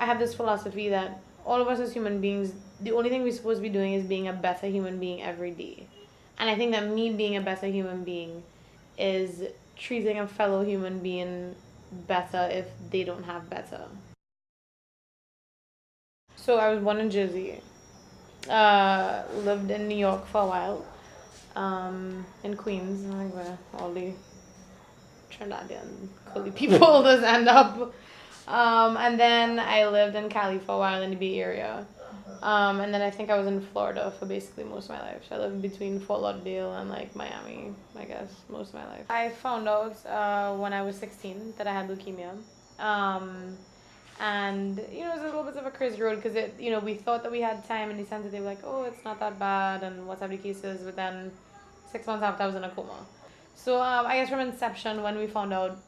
have this philosophy that all of us as human beings, the only thing we're supposed to be doing is being a better human being every day. And I think that me being a better human being is treating a fellow human being better if they don't have better. So I was born in Jersey, lived in New York for a while, in Queens, like where all the Trinidadian Coli people just end up. And then I lived in Cali for a while in the Bay Area. And then I think I was in Florida for basically most of my life. So I lived between Fort Lauderdale and like Miami, I guess, most of my life. I found out when I was 16 that I had leukemia. And you know, it was a little bit of a crazy road because we thought that we had time in the sense that they were like, oh, it's not that bad and whatever the case is. But then 6 months after, I was in a coma. So I guess from inception, when we found out,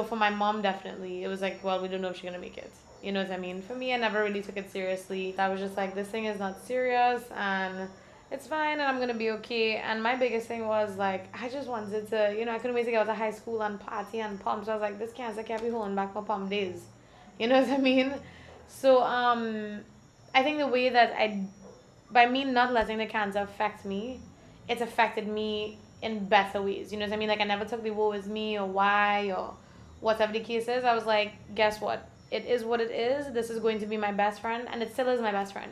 for my mom, definitely, it was like, well, we don't know if she's going to make it. You know what I mean? For me, I never really took it seriously. I was just like, this thing is not serious and it's fine and I'm going to be okay. And my biggest thing was like, I just wanted to, I couldn't wait to get out of high school and party and pump. So I was like, this cancer can't be holding back my pump days. You know what I mean? So I think the way that by me not letting the cancer affect me, it's affected me in better ways. You know what I mean? Like I never took the woe is me or why or whatever the case is. I was like, guess what? It is what it is. This is going to be my best friend, and it still is my best friend.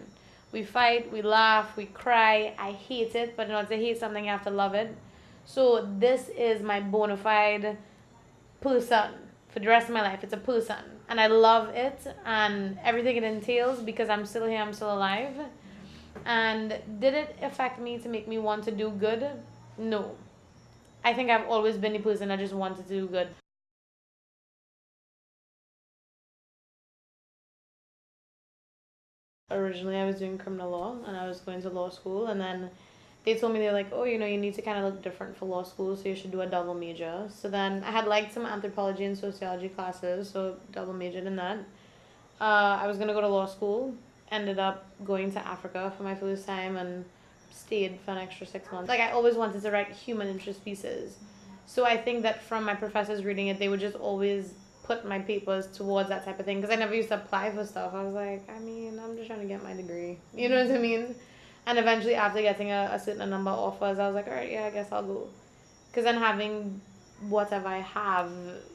We fight, we laugh, we cry. I hate it, but in order to hate something, you have to love it. So this is my bona fide person for the rest of my life. It's a person, and I love it and everything it entails because I'm still here, I'm still alive. And did it affect me to make me want to do good? No. I think I've always been the person that just wanted to do good. Originally, I was doing criminal law and I was going to law school, and then they told me, they're like, oh, you need to kind of look different for law school, so you should do a double major. So then I had like some anthropology and sociology classes, so double majored in that. I was going to go to law school, ended up going to Africa for my first time and stayed for an extra 6 months. Like I always wanted to write human interest pieces. So I think that from my professors reading it, they would just always put my papers towards that type of thing because I never used to apply for stuff. I was like, I'm just trying to get my degree. You know what I mean? And eventually, after getting a certain number of offers, I was like, all right, yeah, I guess I'll go. Because then having whatever I have,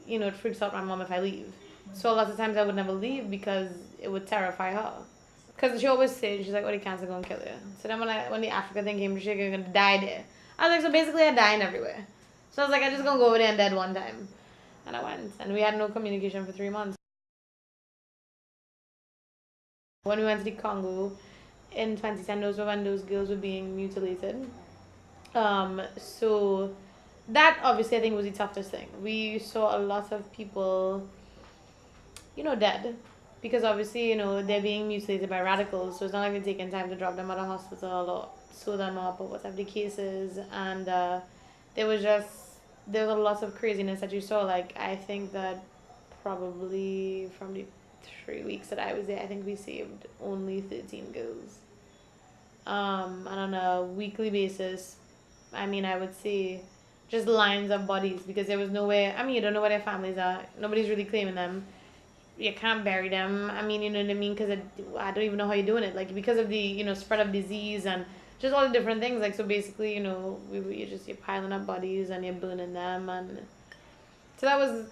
it freaks out my mom if I leave. So a lot of times I would never leave because it would terrify her. Because she always said, she's like, oh, the cancer going to kill you. So then when the Africa thing came, she's like, you're going to die there. I was like, so basically I'm dying everywhere. So I was like, I'm just going to go over there and dead one time. And I went. And we had no communication for 3 months. When we went to the Congo in 2010, those were when those girls were being mutilated. So that obviously I think was the toughest thing. We saw a lot of people, dead. Because obviously, they're being mutilated by radicals. So it's not like they're taking time to drop them at a hospital or sew them up or whatever the case is. And there was a lot of craziness that you saw. Like, I think that probably from the 3 weeks that I was there, I think we saved only 13 girls. And on a weekly basis, I would say just lines of bodies because there was nowhere. You don't know where their families are. Nobody's really claiming them. You can't bury them. You know what I mean? Because I don't even know how you're doing it. Like, because of the, spread of disease and just all the different things. Like, so basically, you're piling up bodies and you're burning them. And so that was,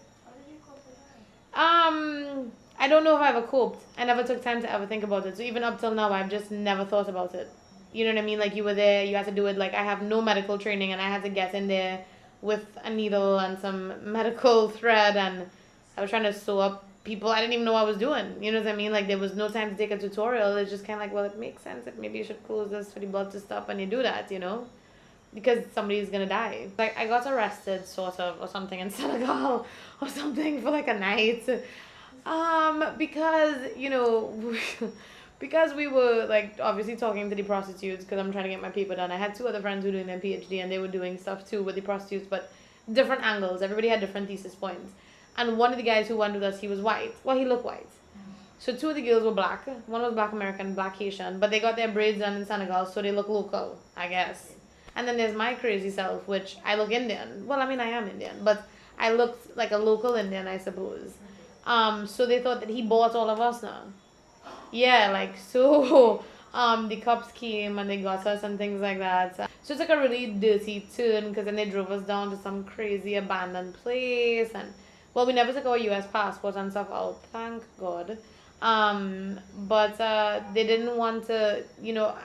I don't know if I ever coped. I never took time to ever think about it. So even up till now, I've just never thought about it. You know what I mean? Like, you were there, you had to do it. Like, I have no medical training and I had to get in there with a needle and some medical thread, and I was trying to sew up people. I didn't even know what I was doing. You know what I mean? Like, there was no time to take a tutorial. It's just kind of like, well, it makes sense that maybe you should close this for the blood to stop, and you do that, because somebody's gonna die. Like, I got arrested sort of or something in Senegal or something for like a night, because because we were like obviously talking to the prostitutes because I'm trying to get my paper done. I had 2 other friends who were doing their PhD and they were doing stuff too with the prostitutes, but different angles. Everybody had different thesis points. And one of the guys who went with us, he was white. Well, he looked white. So 2 of the girls were black. One was black American, black Haitian, but they got their braids done in Senegal, so they look local, I guess. And then there's my crazy self, which I look Indian. Well, I am Indian, but I looked like a local Indian, I suppose. So they thought that he bought all of us now. Yeah, like so the cops came and they got us and things like that. So it's like a really dirty turn because then they drove us down to some crazy abandoned place and well we never took our US passport and stuff out, thank God. But they didn't want to,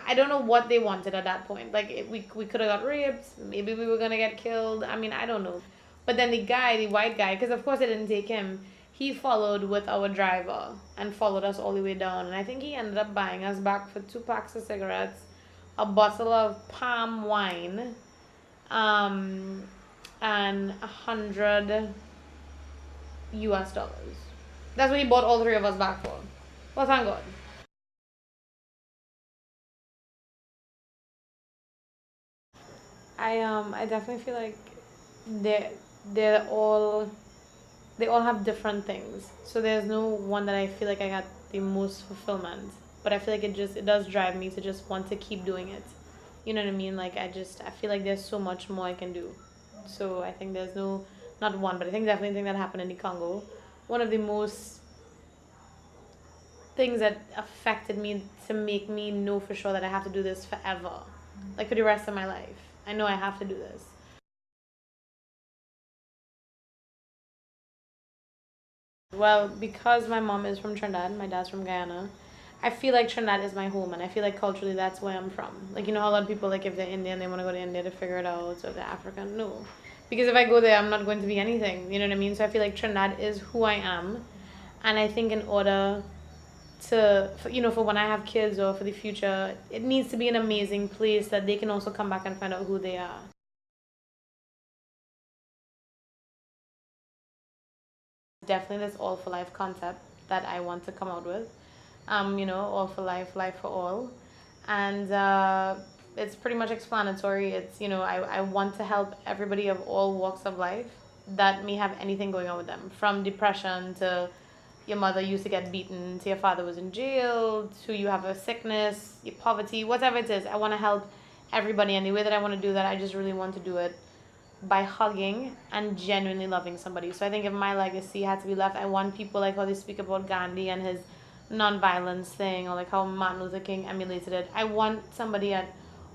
I don't know what they wanted at that point. Like we could have got raped, maybe we were gonna get killed. I mean, I don't know. But then the white guy, because of course they didn't take him, he followed with our driver and followed us all the way down. And I think he ended up buying us back for 2 packs of cigarettes, a bottle of palm wine, um, and 100 US dollars. That's what he bought all three of us back for. Well, thank God. I definitely feel like they they're all they all have different things. So there's no one that I feel like I got the most fulfillment. But I feel like it does drive me to just want to keep doing it. You know what I mean? Like I feel like there's so much more I can do. So I think there's no not one, but I think definitely thing that happened in the Congo. One of the most things that affected me to make me know for sure that I have to do this forever. Like for the rest of my life. I know I have to do this. Well, because my mom is from Trinidad, my dad's from Guyana, I feel like Trinidad is my home, and I feel like culturally that's where I'm from. Like, how a lot of people, like, if they're Indian, they want to go to India to figure it out, so if they're African, no. Because if I go there, I'm not going to be anything, you know what I mean? So I feel like Trinidad is who I am, and I think in order for when I have kids or for the future, it needs to be an amazing place that they can also come back and find out who they are. Definitely this all for life concept that I want to come out with. All for life, life for all. And it's pretty much explanatory. I want to help everybody of all walks of life that may have anything going on with them, from depression to your mother used to get beaten, to your father was in jail, to you have a sickness, your poverty, whatever it is. I want to help everybody. And the way that I want to do that, I just really want to do it by hugging and genuinely loving somebody. So I think if my legacy had to be left, I want people like how they speak about Gandhi and his non-violence thing, or like how Martin Luther King emulated it. I want somebody at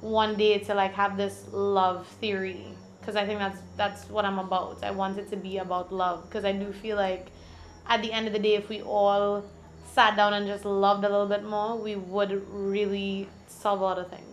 one day to like have this love theory, because I think that's what I'm about. I want it to be about love, because I do feel like at the end of the day, if we all sat down and just loved a little bit more, we would really solve a lot of things.